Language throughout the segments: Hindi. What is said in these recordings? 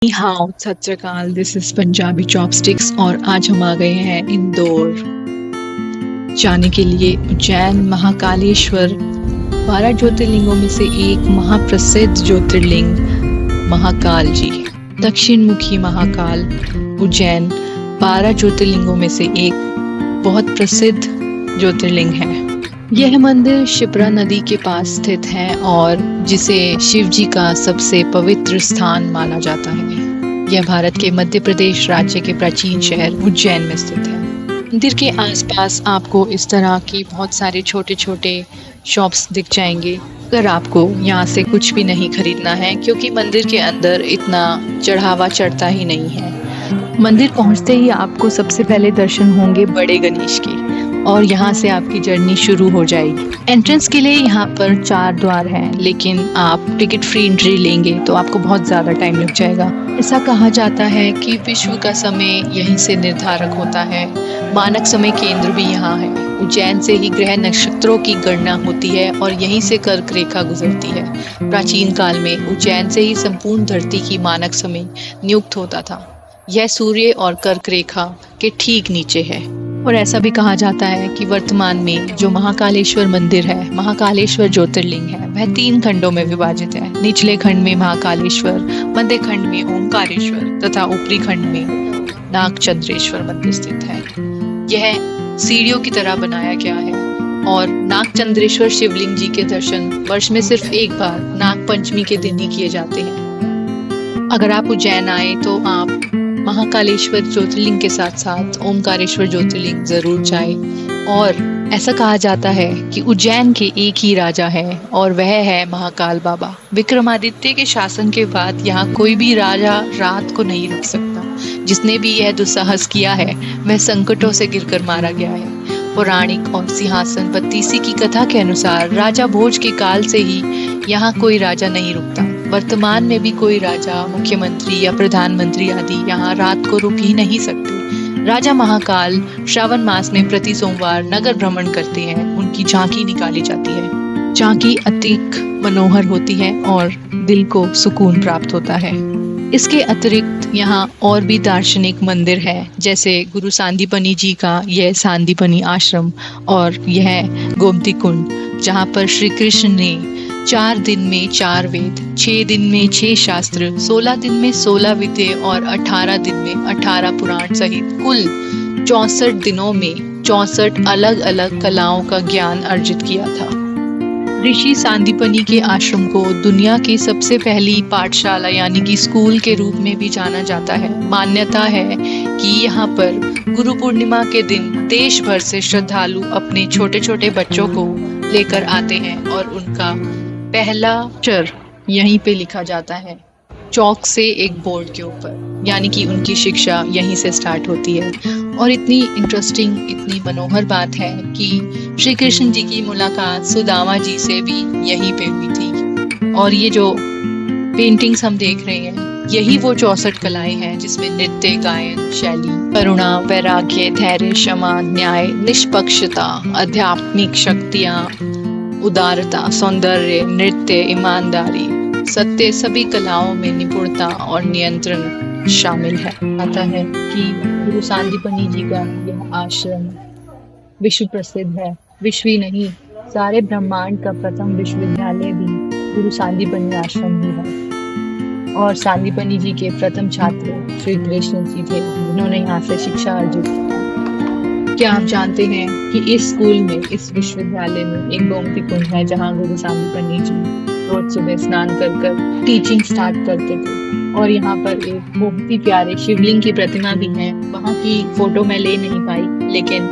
हाउ सत श्री अकाल, दिस इज पंजाबी चॉपस्टिक्स और आज हम आ गए हैं इंदौर जाने के लिए। उज्जैन महाकालेश्वर 12 ज्योतिर्लिंगों में से एक महाप्रसिद्ध ज्योतिर्लिंग महाकाल जी, दक्षिण मुखी महाकाल उज्जैन 12 ज्योतिर्लिंगों में से एक बहुत प्रसिद्ध ज्योतिर्लिंग है। यह मंदिर शिप्रा नदी के पास स्थित है और जिसे शिव जी का सबसे पवित्र स्थान माना जाता है। यह भारत के मध्य प्रदेश राज्य के प्राचीन शहर उज्जैन में स्थित है। मंदिर के आसपास आपको इस तरह की बहुत सारे छोटे छोटे शॉप्स दिख जाएंगे। अगर आपको यहाँ से कुछ भी नहीं खरीदना है क्योंकि मंदिर के अंदर इतना चढ़ावा चढ़ता ही नहीं है। मंदिर पहुँचते ही आपको सबसे पहले दर्शन होंगे बड़े गणेश के और यहाँ से आपकी जर्नी शुरू हो जाएगी। एंट्रेंस के लिए यहाँ पर 4 द्वार हैं, लेकिन आप टिकट फ्री एंट्री लेंगे तो आपको बहुत ज़्यादा टाइम लग जाएगा। ऐसा कहा जाता है कि विश्व का समय यहीं से निर्धारक होता है। मानक समय केंद्र भी यहाँ है। उज्जैन से ही ग्रह नक्षत्रों की गणना होती है और यहीं से कर्क रेखा गुजरती है। प्राचीन काल में उज्जैन से ही संपूर्ण धरती की मानक समय नियुक्त होता था। यह सूर्य और कर्क रेखा के ठीक नीचे है। और ऐसा भी कहा जाता है कि वर्तमान में जो महाकालेश्वर मंदिर है, महाकालेश्वर ज्योतिर्लिंग है, वह 3 खंडों में विभाजित है। निचले खंड में महाकालेश्वर, मध्य खंड में ओंकारेश्वर तथा ऊपरी खंड में नागचंद्रेश्वर मंदिर स्थित है। यह सीढ़ियों की तरह बनाया गया है और नागचंद्रेश्वर शिवलिंग जी के दर्शन वर्ष में सिर्फ एक बार नाग पंचमी के दिन ही किए जाते हैं। अगर आप उज्जैन आए तो आप महाकालेश्वर ज्योतिर्लिंग के साथ साथ ओंकारेश्वर ज्योतिर्लिंग जरूर जाए। और ऐसा कहा जाता है कि उज्जैन के एक ही राजा है और वह है महाकाल बाबा। विक्रमादित्य के शासन के बाद यहाँ कोई भी राजा रात को नहीं रुक सकता। जिसने भी यह दुस्साहस किया है वह संकटों से गिरकर मारा गया है। पौराणिक और सिंहासन बत्तीसी की कथा के अनुसार राजा भोज के काल से ही यहाँ कोई राजा नहीं रुकता। वर्तमान में भी कोई राजा, मुख्यमंत्री या प्रधानमंत्री आदि यहाँ रात को रुक ही नहीं सकते। राजा महाकाल श्रावण मास में प्रति सोमवार नगर भ्रमण करते हैं। उनकी झांकी निकाली जाती है। झांकी अतिक मनोहर होती है और दिल को सुकून प्राप्त होता है। इसके अतिरिक्त यहाँ और भी दार्शनिक मंदिर है, जैसे गुरु सांदीपनी जी का यह सांदीपनी आश्रम और यह गोमती कुंड, जहाँ पर श्री कृष्ण ने 4 दिन में 4 वेद, 6 दिन में 6 शास्त्र, 16 दिन में 16 विद्या और 18 दिन में 18 पुराण सहित कुल 64 दिनों में 64 अलग अलग कलाओं का ज्ञान अर्जित किया था। ऋषि सांदीपनी के आश्रम को दुनिया की सबसे पहली पाठशाला यानी कि स्कूल के रूप में भी जाना जाता है। मान्यता है कि यहाँ पर गुरु पूर्णिमा के दिन देश भर से श्रद्धालु अपने छोटे छोटे बच्चों को लेकर आते हैं और उनका पहला अक्षर यहीं पे लिखा जाता है, चौक से एक बोर्ड के ऊपर, यानी कि उनकी शिक्षा यहीं से स्टार्ट होती है। और इतनी इंटरेस्टिंग, इतनी मनोहर बात है कि श्री कृष्ण जी की मुलाकात सुदामा जी से भी यहीं पे हुई थी। और ये जो पेंटिंग्स हम देख रहे हैं, यही वो 64 कलाएं हैं जिसमें नृत्य, गायन, शैली, करुणा, वैराग्य, धैर्य, क्षमा, न्याय, निष्पक्षता, आध्यात्मिक शक्तियाँ, उदारता, सौंदर्य, नृत्य, ईमानदारी, सत्य, सभी कलाओं में निपुणता और नियंत्रण शामिल है। आता है कि गुरु सांदीपनी जी का यह आश्रम विश्व प्रसिद्ध है। विश्व ही नहीं, सारे ब्रह्मांड का प्रथम विश्वविद्यालय भी गुरु सांदीपनी आश्रम ही है। और सांदीपनी जी के प्रथम छात्र श्री कृष्ण जी थे, जिन्होंने यहाँ से शिक्षा अर्जित की। क्या आप जानते हैं कि इस स्कूल में, इस विश्वविद्यालय में एक गोमती कुंड है, जहाँ गुरु सांदीपनी जी रोज सुबह स्नान कर टीचिंग स्टार्ट करते थे। और यहाँ पर एक बहुत ही प्यारे शिवलिंग की प्रतिमा भी है। वहाँ की फोटो मैं ले नहीं पाई, लेकिन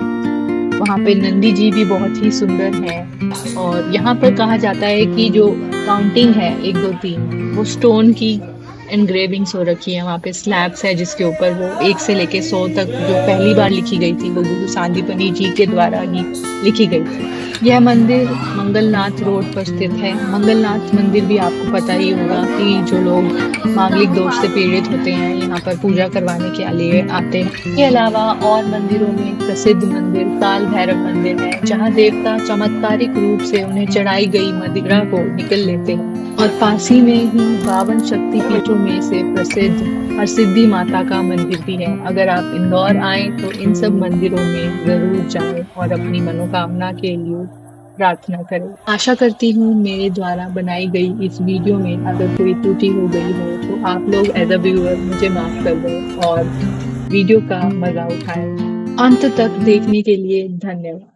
वहाँ पे नंदी जी भी बहुत ही सुंदर है। और यहाँ पर कहा जाता है कि जो काउंटिंग है 1 2 3, वो स्टोन की एनग्रेविंग्स हो रखी है। वहाँ पे स्लैब्स है जिसके ऊपर वो 1 से लेके 100 तक जो पहली बार लिखी गई थी वो गुरु सांदीपनी जी के द्वारा ही लिखी गई थी। यह मंदिर मंगलनाथ रोड पर स्थित है। मंगलनाथ मंदिर भी आपको पता ही होगा कि जो लोग मांगलिक दोष से पीड़ित होते हैं यहाँ पर पूजा करवाने के लिए आते हैं। इसके अलावा और मंदिरों में प्रसिद्ध मंदिर काल भैरव मंदिर है, जहाँ देवता चमत्कारिक रूप से उन्हें चढ़ाई गई मदिरा को निकल लेते हैं। और पास ही में ही 52 शक्ति पीठों में से प्रसिद्ध हरसिद्धि माता का मंदिर भी है। अगर आप इंदौर आएं तो इन सब मंदिरों में जरूर जाएं और अपनी मनोकामना के लिए प्रार्थना करें। आशा करती हूँ मेरे द्वारा बनाई गई इस वीडियो में अगर कोई त्रुटि हो गई हो तो आप लोग एज अ व्यूअर मुझे माफ कर दें और वीडियो का मजा उठाएं। अंत तक देखने के लिए धन्यवाद।